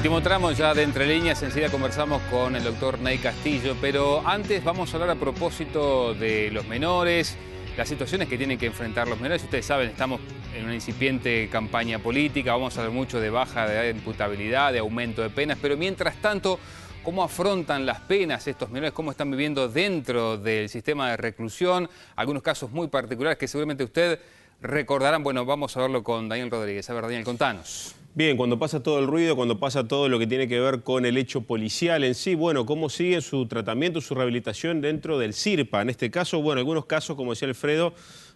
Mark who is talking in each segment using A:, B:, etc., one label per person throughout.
A: Último tramo ya de Entre Líneas, enseguida conversamos con el doctor Ney Castillo, pero antes vamos a hablar a propósito de los menores, las situaciones que tienen que enfrentar los menores. Ustedes saben, estamos en una incipiente campaña política, vamos a hablar mucho de baja de imputabilidad, de aumento de penas, pero mientras tanto, ¿cómo afrontan las penas estos menores? ¿Cómo están viviendo dentro del sistema de reclusión? Algunos casos muy particulares que seguramente usted recordarán. Bueno, vamos a verlo con Daniel Rodríguez. A ver, Daniel, contanos.
B: Bien, cuando pasa todo el ruido, cuando pasa todo lo que tiene que ver con el hecho policial en sí, bueno, ¿cómo sigue su tratamiento, su rehabilitación dentro del CIRPA? En este caso, bueno, algunos casos, como decía Alfredo,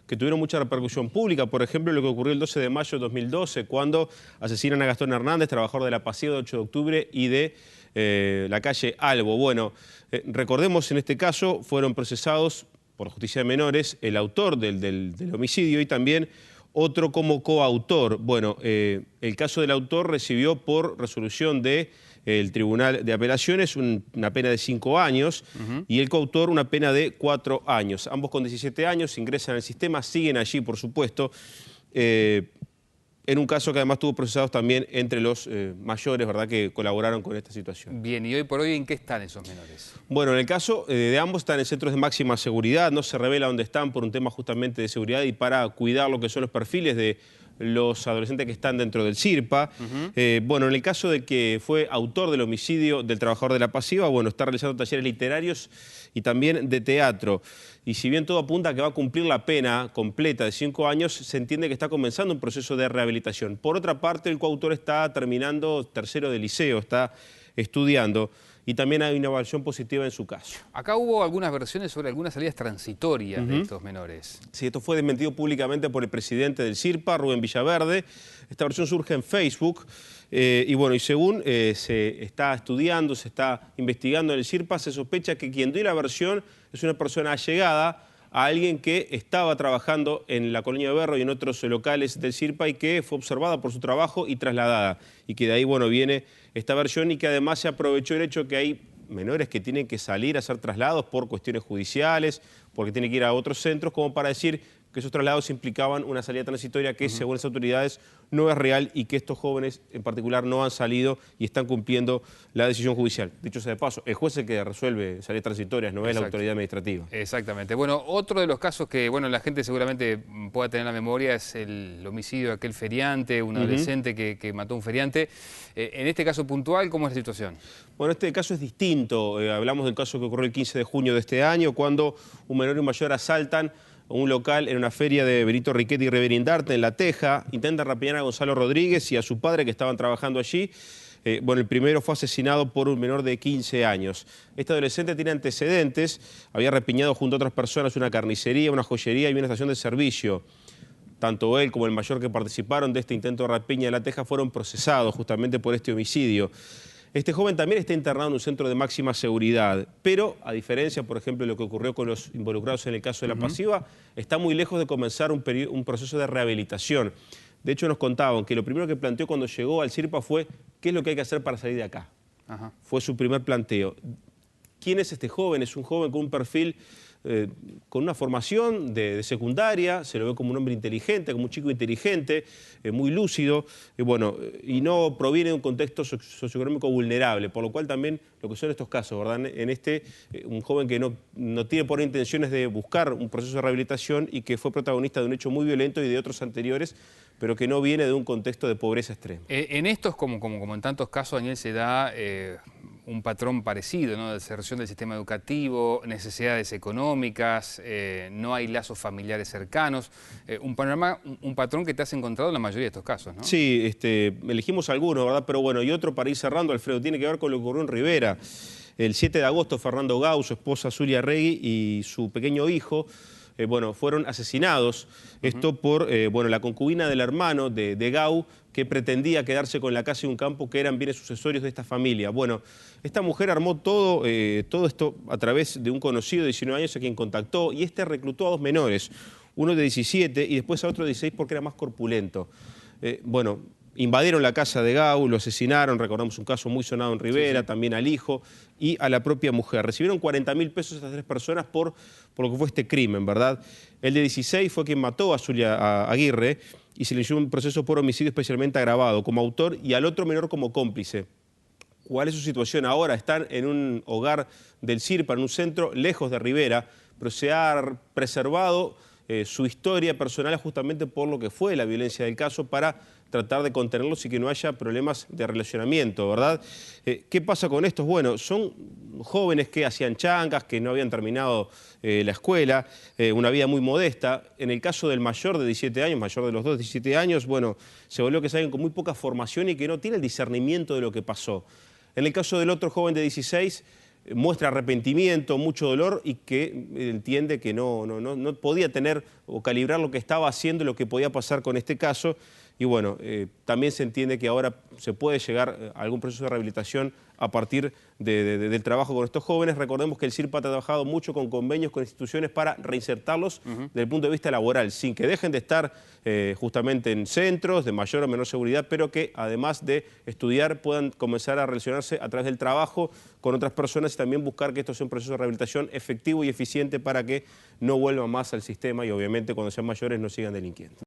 B: que tuvieron mucha repercusión pública. Por ejemplo, lo que ocurrió el 12 de mayo de 2012, cuando asesinan a Gastón Hernández, trabajador de la Pasiego de 8 de octubre y de la calle Albo. Bueno, recordemos, en este caso, fueron procesados por justicia de menores el autor del homicidio y también otro como coautor. Bueno, el caso del autor recibió por resolución del Tribunal de Apelaciones una pena de 5 años y el coautor una pena de 4 años. Ambos con 17 años ingresan al sistema, siguen allí, por supuesto, en un caso que además tuvo procesados también entre los mayores, ¿verdad?, que colaboraron con esta situación.
A: Bien, ¿y hoy por hoy en qué están esos menores?
B: Bueno, en el caso de ambos están en centros de máxima seguridad, no se revela dónde están por un tema justamente de seguridad y para cuidar lo que son los perfiles de los adolescentes que están dentro del CIRPA. Bueno, en el caso de que fue autor del homicidio del trabajador de la Pasiva, bueno, está realizando talleres literarios y también de teatro. Y si bien todo apunta a que va a cumplir la pena completa de 5 años, se entiende que está comenzando un proceso de rehabilitación. Por otra parte, el coautor está terminando tercero de liceo, está estudiando y también hay una evaluación positiva en su caso.
A: Acá hubo algunas versiones sobre algunas salidas transitorias de estos menores.
B: Sí, esto fue desmentido públicamente por el presidente del CIRPA, Rubén Villaverde. Esta versión surge en Facebook y bueno, y según se está estudiando, se está investigando en el CIRPA, se sospecha que quien dio la versión es una persona allegada a alguien que estaba trabajando en la Colonia de Berro y en otros locales del CIRPA y que fue observada por su trabajo y trasladada. Y que de ahí, bueno, viene esta versión y que además se aprovechó el hecho que hay menores que tienen que salir a ser trasladados por cuestiones judiciales, porque tienen que ir a otros centros, como para decir que esos traslados implicaban una salida transitoria que, según las autoridades, no es real y que estos jóvenes en particular no han salido y están cumpliendo la decisión judicial. Dicho sea de paso, el juez es el que resuelve salidas transitorias, no es la autoridad administrativa.
A: Exactamente. Bueno, otro de los casos que bueno, la gente seguramente pueda tener en la memoria es el homicidio de aquel feriante, un adolescente que mató a un feriante. En este caso puntual, ¿cómo es la situación?
B: Bueno, este caso es distinto. Hablamos del caso que ocurrió el 15 de junio de este año, cuando un menor y un mayor asaltan un local en una feria de Benito Riquetti y Reverindarte, en La Teja. Intentan raptar a Gonzalo Rodríguez y a su padre que estaban trabajando allí. Bueno, el primero fue asesinado por un menor de 15 años. Este adolescente tiene antecedentes, había repiñado junto a otras personas una carnicería, una joyería y una estación de servicio. Tanto él como el mayor que participaron de este intento de rapiña de La Teja fueron procesados justamente por este homicidio. Este joven también está internado en un centro de máxima seguridad, pero a diferencia, por ejemplo, de lo que ocurrió con los involucrados en el caso de la Pasiva, está muy lejos de comenzar un proceso de rehabilitación. De hecho, nos contaban que lo primero que planteó cuando llegó al CIRPA fue ¿qué es lo que hay que hacer para salir de acá? Fue su primer planteo. ¿Quién es este joven? Es un joven con un perfil, con una formación de secundaria, se lo ve como un hombre inteligente, como un chico inteligente, muy lúcido, y no proviene de un contexto socioeconómico vulnerable, por lo cual también lo que son estos casos, ¿verdad? Un joven que no tiene por intenciones de buscar un proceso de rehabilitación y que fue protagonista de un hecho muy violento y de otros anteriores, pero que no viene de un contexto de pobreza extrema.
A: En estos, como en tantos casos, Daniel, se da un patrón parecido, ¿no? Deserción del sistema educativo, necesidades económicas, no hay lazos familiares cercanos, un patrón que te has encontrado en la mayoría de estos casos, ¿no?
B: Sí, elegimos algunos, ¿verdad? Pero bueno, y otro para ir cerrando, Alfredo, tiene que ver con lo que ocurrió en Rivera. El 7 de agosto, Fernando Gau, su esposa Zulia Regui y su pequeño hijo, fueron asesinados. Esto por la concubina del hermano de Gau, que pretendía quedarse con la casa y un campo que eran bienes sucesorios de esta familia. Bueno, esta mujer armó todo esto a través de un conocido de 19 años a quien contactó y reclutó a 2 menores, uno de 17 y después a otro de 16 porque era más corpulento. Invadieron la casa de Gau, lo asesinaron, recordamos un caso muy sonado en Rivera, también al hijo y a la propia mujer. Recibieron 40.000 pesos estas 3 personas por lo que fue este crimen, ¿verdad? El de 16 fue quien mató a Zulia Aguirre y se le inició un proceso por homicidio especialmente agravado como autor y al otro menor como cómplice. ¿Cuál es su situación ahora? Están en un hogar del CIRPA, en un centro lejos de Rivera, pero se ha preservado su historia personal justamente por lo que fue la violencia del caso para tratar de contenerlos y que no haya problemas de relacionamiento, ¿verdad? ¿Qué pasa con estos? Bueno, son jóvenes que hacían changas, que no habían terminado la escuela, una vida muy modesta. En el caso del mayor de 17 años, mayor de los dos, 17 años, bueno, se volvió que es alguien con muy poca formación y que no tiene el discernimiento de lo que pasó. En el caso del otro joven de 16, muestra arrepentimiento, mucho dolor y que entiende que no podía tener o calibrar lo que estaba haciendo y lo que podía pasar con este caso. Y bueno, también se entiende que ahora se puede llegar a algún proceso de rehabilitación a partir del trabajo con estos jóvenes. Recordemos que el CIRPA ha trabajado mucho con convenios, con instituciones para reinsertarlos desde el punto de vista laboral, sin que dejen de estar justamente en centros de mayor o menor seguridad, pero que además de estudiar puedan comenzar a relacionarse a través del trabajo con otras personas y también buscar que esto sea un proceso de rehabilitación efectivo y eficiente para que no vuelvan más al sistema y obviamente cuando sean mayores no sigan delinquiendo.